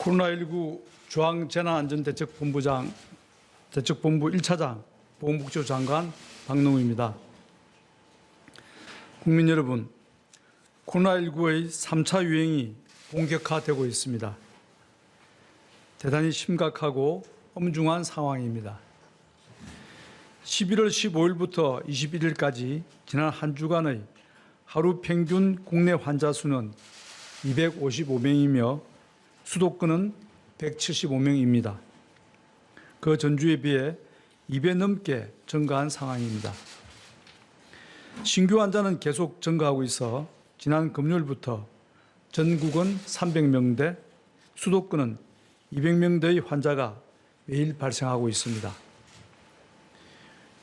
코로나19 중앙재난안전대책본부 1차장 보건복지부 장관 박능우입니다. 국민 여러분, 코로나19의 3차 유행이 본격화되고 있습니다. 대단히 심각하고 엄중한 상황입니다. 11월 15일부터 21일까지 지난 한 주간의 하루 평균 국내 환자 수는 255명이며 수도권은 175명입니다. 그 전주에 비해 2배 넘게 증가한 상황입니다. 신규 환자는 계속 증가하고 있어 지난 금요일부터 전국은 300명대, 수도권은 200명대의 환자가 매일 발생하고 있습니다.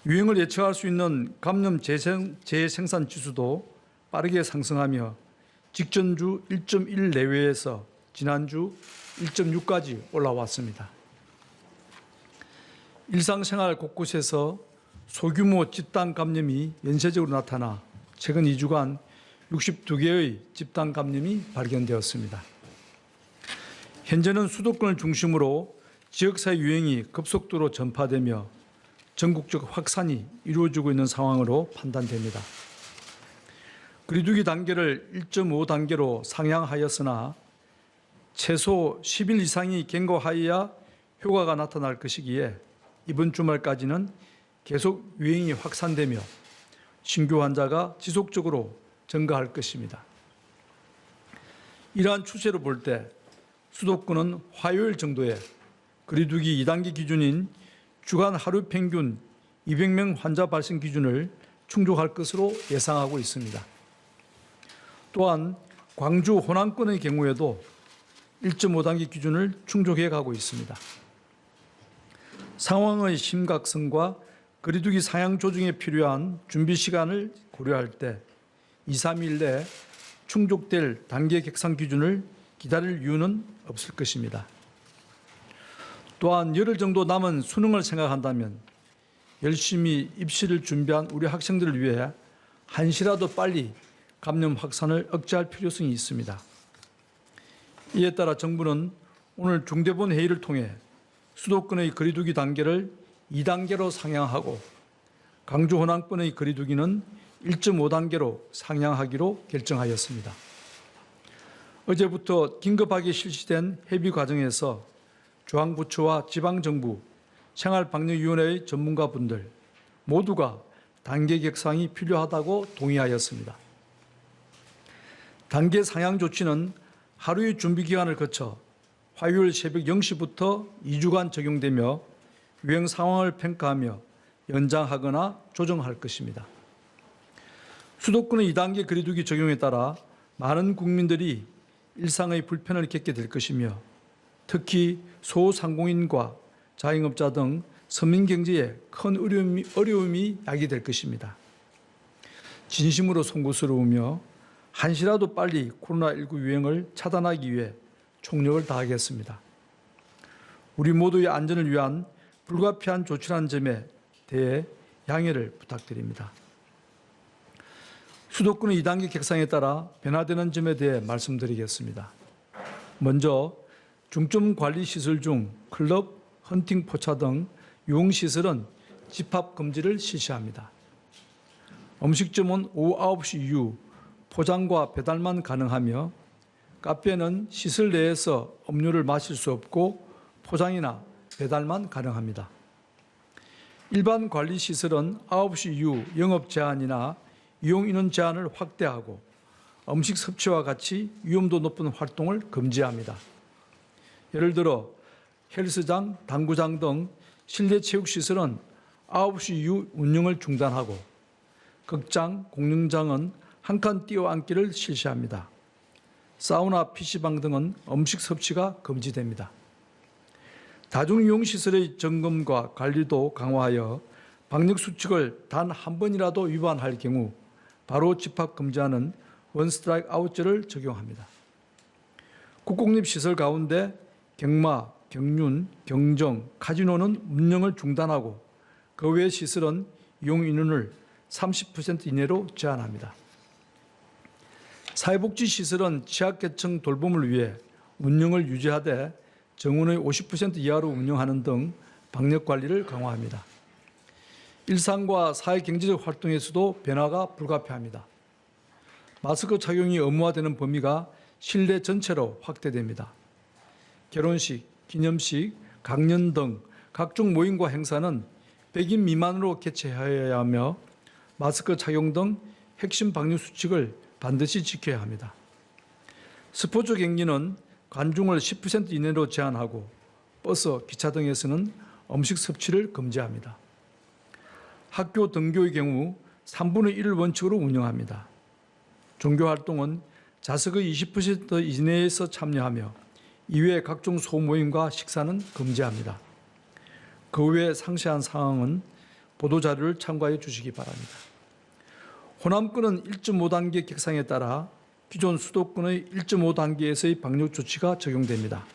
유행을 예측할 수 있는 감염 재생산 지수도 빠르게 상승하며 직전주 1.1 내외에서 지난주 1.6까지 올라왔습니다. 일상생활 곳곳에서 소규모 집단 감염이 연쇄적으로 나타나 최근 2주간 62개의 집단 감염이 발견되었습니다. 현재는 수도권을 중심으로 지역사회 유행이 급속도로 전파되며 전국적 확산이 이루어지고 있는 상황으로 판단됩니다. 거리두기 단계를 1.5단계로 상향하였으나 최소 10일 이상이 경과하여야 효과가 나타날 것이기에 이번 주말까지는 계속 유행이 확산되며 신규 환자가 지속적으로 증가할 것입니다. 이러한 추세로 볼 때 수도권은 화요일 정도에 거리두기 2단계 기준인 주간 하루 평균 200명 환자 발생 기준을 충족할 것으로 예상하고 있습니다. 또한 광주 호남권의 경우에도 1.5단계 기준을 충족해 가고 있습니다. 상황의 심각성과 거리두기 상향 조정에 필요한 준비 시간을 고려할 때 2, 3일 내에 충족될 단계 객상 기준을 기다릴 이유는 없을 것입니다. 또한 열흘 정도 남은 수능을 생각한다면 열심히 입시를 준비한 우리 학생들을 위해 한시라도 빨리 감염 확산을 억제할 필요성이 있습니다. 이에 따라 정부는 오늘 중대본 회의를 통해 수도권의 거리두기 단계를 2단계로 상향하고 광주 호남권의 거리두기는 1.5단계로 상향하기로 결정하였습니다. 어제부터 긴급하게 실시된 협의 과정에서 중앙부처와 지방정부, 생활방역위원회의 전문가분들 모두가 단계 격상이 필요하다고 동의하였습니다. 단계 상향 조치는 하루의 준비 기간을 거쳐 화요일 새벽 0시부터 2주간 적용되며 유행 상황을 평가하며 연장하거나 조정할 것입니다. 수도권의 2단계 거리두기 적용에 따라 많은 국민들이 일상의 불편을 겪게 될 것이며 특히 소상공인과 자영업자 등 서민 경제에 큰 어려움이 야기될 것입니다. 진심으로 송구스러우며 한시라도 빨리 코로나19 유행을 차단하기 위해 총력을 다하겠습니다. 우리 모두의 안전을 위한 불가피한 조치라는 점에 대해 양해를 부탁드립니다. 수도권의 2단계 격상에 따라 변화되는 점에 대해 말씀드리겠습니다. 먼저 중점관리시설 중 클럽, 헌팅 포차 등 유흥시설은 집합 금지를 실시합니다. 음식점은 오후 9시 이후 포장과 배달만 가능하며 카페는 시설 내에서 음료를 마실 수 없고 포장이나 배달만 가능합니다. 일반 관리시설은 9시 이후 영업 제한이나 이용 인원 제한을 확대하고 음식 섭취와 같이 위험도 높은 활동을 금지합니다. 예를 들어 헬스장, 당구장 등 실내 체육시설은 9시 이후 운영을 중단하고 극장, 공연장은 한 칸 띄어앉기를 실시합니다. 사우나, PC방 등은 음식 섭취가 금지됩니다. 다중이용시설의 점검과 관리도 강화하여 방역수칙을 단 한 번이라도 위반할 경우 바로 집합 금지하는 원스트라이크 아웃제를 적용합니다. 국공립시설 가운데 경마, 경륜, 경정, 카지노는 운영을 중단하고 그 외 시설은 이용 인원을 30% 이내로 제한합니다. 사회복지시설은 취약계층 돌봄을 위해 운영을 유지하되 정원의 50% 이하로 운영하는 등 방역 관리를 강화합니다. 일상과 사회 경제적 활동에서도 변화가 불가피합니다. 마스크 착용이 의무화되는 범위가 실내 전체로 확대됩니다. 결혼식, 기념식, 강연 등 각종 모임과 행사는 100인 미만으로 개최하여야 하며 마스크 착용 등 핵심 방역 수칙을 반드시 지켜야 합니다. 스포츠 경기는 관중을 10% 이내로 제한하고 버스, 기차 등에서는 음식 섭취를 금지합니다. 학교 등교의 경우 3분의 1을 원칙으로 운영합니다. 종교활동은 좌석의 20% 이내에서 참여하며 이외의 각종 소모임과 식사는 금지합니다. 그 외 상세한 사항은 보도자료를 참고해 주시기 바랍니다. 호남권은 1.5단계 격상에 따라 기존 수도권의 1.5단계에서의 방역 조치가 적용됩니다.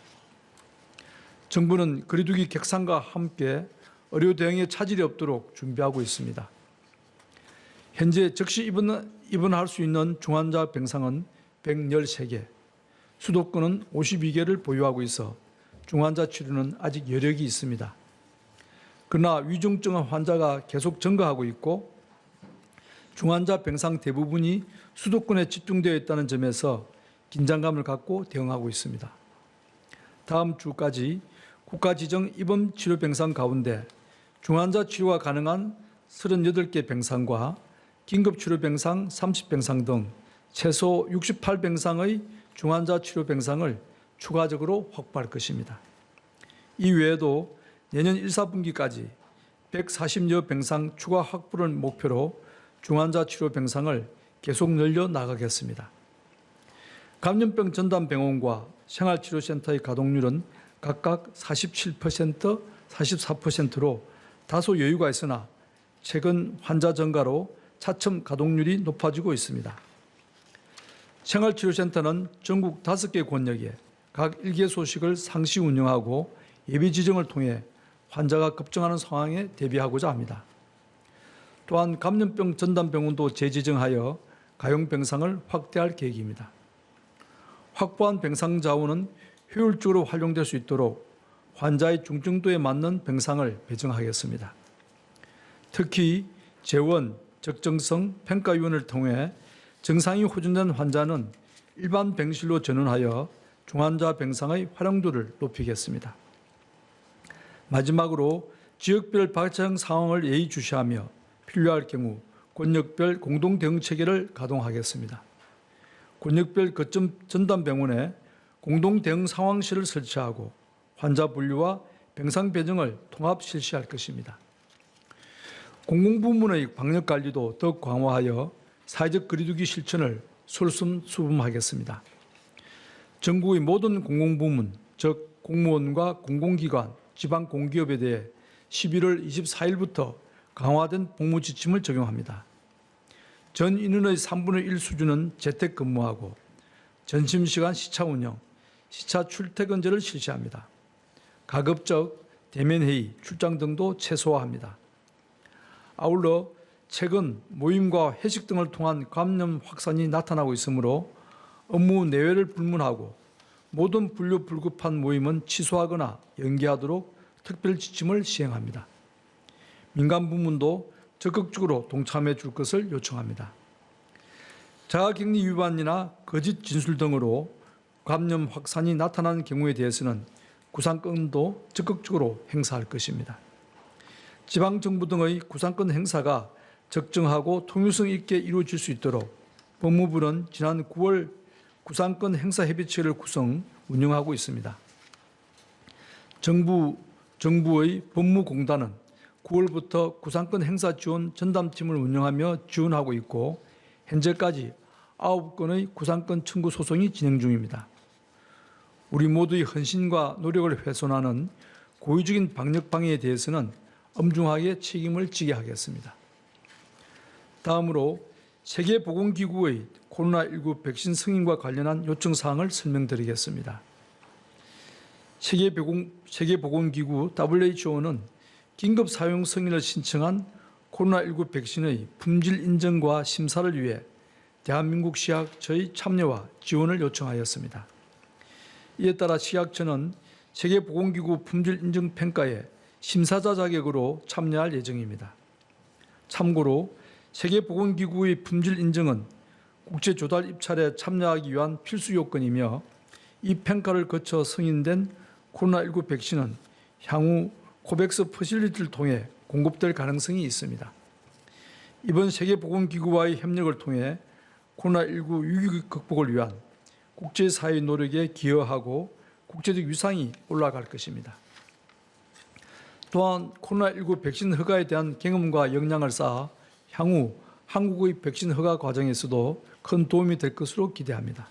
정부는 거리두기 격상과 함께 의료 대응에 차질이 없도록 준비하고 있습니다. 현재 즉시 입원할 수 있는 중환자 병상은 113개, 수도권은 52개를 보유하고 있어 중환자 치료는 아직 여력이 있습니다. 그러나 위중증 환자가 계속 증가하고 있고 중환자 병상 대부분이 수도권에 집중되어 있다는 점에서 긴장감을 갖고 대응하고 있습니다. 다음 주까지 국가지정 입원치료 병상 가운데 중환자 치료가 가능한 38개 병상과 긴급치료 병상 30병상 등 최소 68병상의 중환자 치료 병상을 추가적으로 확보할 것입니다. 이 외에도 내년 1, 4분기까지 140여 병상 추가 확보를 목표로 중환자 치료 병상을 계속 늘려 나가겠습니다. 감염병 전담병원과 생활치료센터의 가동률은 각각 47%, 44%로 다소 여유가 있으나 최근 환자 증가로 차츰 가동률이 높아지고 있습니다. 생활치료센터는 전국 5개 권역에 각 1개소식을 상시 운영하고 예비 지정을 통해 환자가 급증하는 상황에 대비하고자 합니다. 또한 감염병 전담병원도 재지정하여 가용 병상을 확대할 계획입니다. 확보한 병상 자원은 효율적으로 활용될 수 있도록 환자의 중증도에 맞는 병상을 배정하겠습니다. 특히 재원, 적정성 평가위원회를 통해 증상이 호전된 환자는 일반 병실로 전환하여 중환자 병상의 활용도를 높이겠습니다. 마지막으로 지역별 발생 상황을 예의주시하며 필요할 경우 권역별 공동대응체계를 가동하겠습니다. 권역별 거점 전담병원에 공동대응 상황실을 설치하고 환자 분류와 병상 배정을 통합 실시할 것입니다. 공공부문의 방역관리도 더욱 강화하여 사회적 거리두기 실천을 솔선수범하겠습니다. 전국의 모든 공공부문, 즉 공무원과 공공기관, 지방공기업에 대해 11월 24일부터 강화된 복무지침을 적용합니다. 전 인원의 3분의 1 수준은 재택근무하고 점심시간 시차 운영, 시차 출퇴근제를 실시합니다. 가급적 대면회의, 출장 등도 최소화합니다. 아울러 최근 모임과 회식 등을 통한 감염 확산이 나타나고 있으므로 업무 내외를 불문하고 모든 분류 불급한 모임은 취소하거나 연기하도록 특별 지침을 시행합니다. 민간 부문도 적극적으로 동참해 줄 것을 요청합니다. 자가격리 위반이나 거짓 진술 등으로 감염 확산이 나타나는 경우에 대해서는 구상권도 적극적으로 행사할 것입니다. 지방정부 등의 구상권 행사가 적정하고 통일성 있게 이루어질 수 있도록 법무부는 지난 9월 구상권 행사 협의체를 구성, 운영하고 있습니다. 정부의 법무공단은 9월부터 구상권 행사 지원 전담팀을 운영하며 지원하고 있고 현재까지 9건의 구상권 청구 소송이 진행 중입니다. 우리 모두의 헌신과 노력을 훼손하는 고의적인 방역 방해에 대해서는 엄중하게 책임을 지게 하겠습니다. 다음으로 세계보건기구의 코로나19 백신 승인과 관련한 요청 사항을 설명드리겠습니다. 세계보건기구 WHO는 긴급 사용 승인을 신청한 코로나19 백신의 품질 인정과 심사를 위해 대한민국 식약처의 참여와 지원을 요청하였습니다. 이에 따라 식약처는 세계보건기구 품질인증평가에 심사자 자격으로 참여할 예정입니다. 참고로 세계보건기구의 품질인증은 국제조달 입찰에 참여하기 위한 필수 요건이며 이 평가를 거쳐 승인된 코로나19 백신은 향후 코백스 퍼실리티를 통해 공급될 가능성이 있습니다. 이번 세계보건기구와의 협력을 통해 코로나19 위기 극복을 위한 국제사회의 노력에 기여하고 국제적 위상이 올라갈 것입니다. 또한 코로나19 백신 허가에 대한 경험과 역량을 쌓아 향후 한국의 백신 허가 과정에서도 큰 도움이 될 것으로 기대합니다.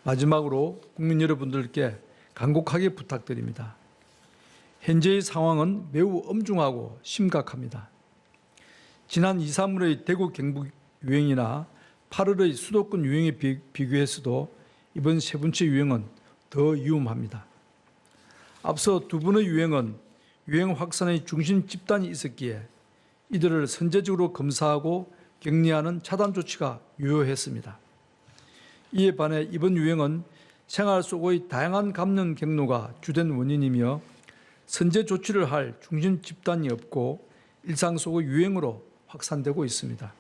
마지막으로 국민 여러분들께 간곡하게 부탁드립니다. 현재의 상황은 매우 엄중하고 심각합니다. 지난 2, 3월의 대구 경북 유행이나 8월의 수도권 유행에 비교해서도 이번 세 번째 유행은 더 위험합니다. 앞서 두 번의 유행은 유행 확산의 중심 집단이 있었기에 이들을 선제적으로 검사하고 격리하는 차단 조치가 유효했습니다. 이에 반해 이번 유행은 생활 속의 다양한 감염 경로가 주된 원인이며 선제 조치를 할 중심 집단이 없고 일상 속의 유행으로 확산되고 있습니다.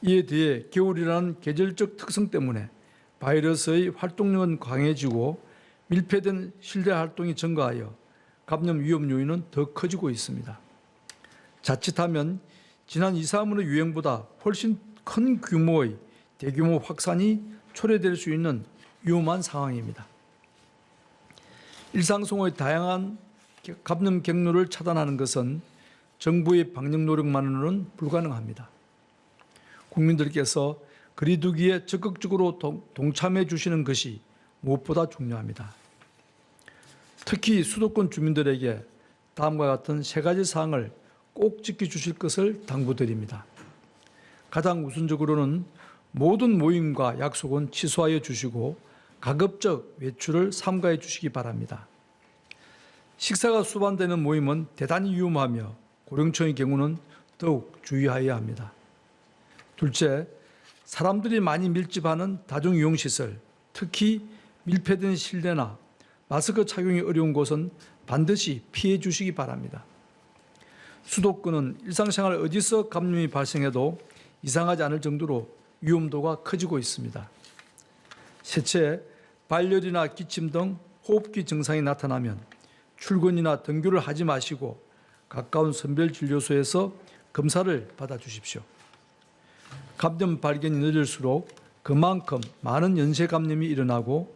이에 대해 겨울이라는 계절적 특성 때문에 바이러스의 활동력은 강해지고 밀폐된 실내 활동이 증가하여 감염 위험 요인은 더 커지고 있습니다. 자칫하면 지난 2, 3월의 유행보다 훨씬 큰 규모의 대규모 확산이 초래될 수 있는 위험한 상황입니다. 일상 속의 다양한 감염 경로를 차단하는 것은 정부의 방역 노력만으로는 불가능합니다. 국민들께서 거리두기에 적극적으로 동참해 주시는 것이 무엇보다 중요합니다. 특히 수도권 주민들에게 다음과 같은 세 가지 사항을 꼭 지켜주실 것을 당부드립니다. 가장 우선적으로는 모든 모임과 약속은 취소하여 주시고 가급적 외출을 삼가해 주시기 바랍니다. 식사가 수반되는 모임은 대단히 위험하며 고령층의 경우는 더욱 주의하여야 합니다. 둘째, 사람들이 많이 밀집하는 다중이용시설, 특히 밀폐된 실내나 마스크 착용이 어려운 곳은 반드시 피해 주시기 바랍니다. 수도권은 일상생활 어디서 감염이 발생해도 이상하지 않을 정도로 위험도가 커지고 있습니다. 셋째, 발열이나 기침 등 호흡기 증상이 나타나면 출근이나 등교를 하지 마시고 가까운 선별진료소에서 검사를 받아주십시오. 감염 발견이 늦을수록 그만큼 많은 연쇄 감염이 일어나고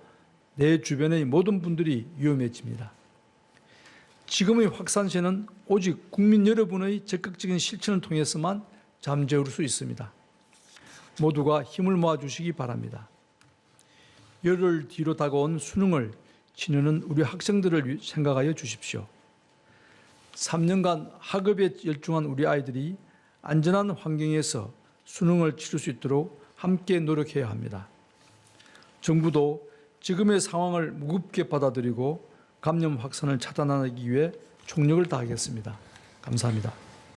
내 주변의 모든 분들이 위험해집니다. 지금의 확산세는 오직 국민 여러분의 적극적인 실천을 통해서만 잠재울 수 있습니다. 모두가 힘을 모아주시기 바랍니다. 열흘 뒤로 다가온 수능을 치르는 우리 학생들을 생각하여 주십시오. 3년간 학업에 열중한 우리 아이들이 안전한 환경에서 수능을 치를 수 있도록 함께 노력해야 합니다. 정부도 지금의 상황을 무겁게 받아들이고 감염 확산을 차단하기 위해 총력을 다하겠습니다. 감사합니다.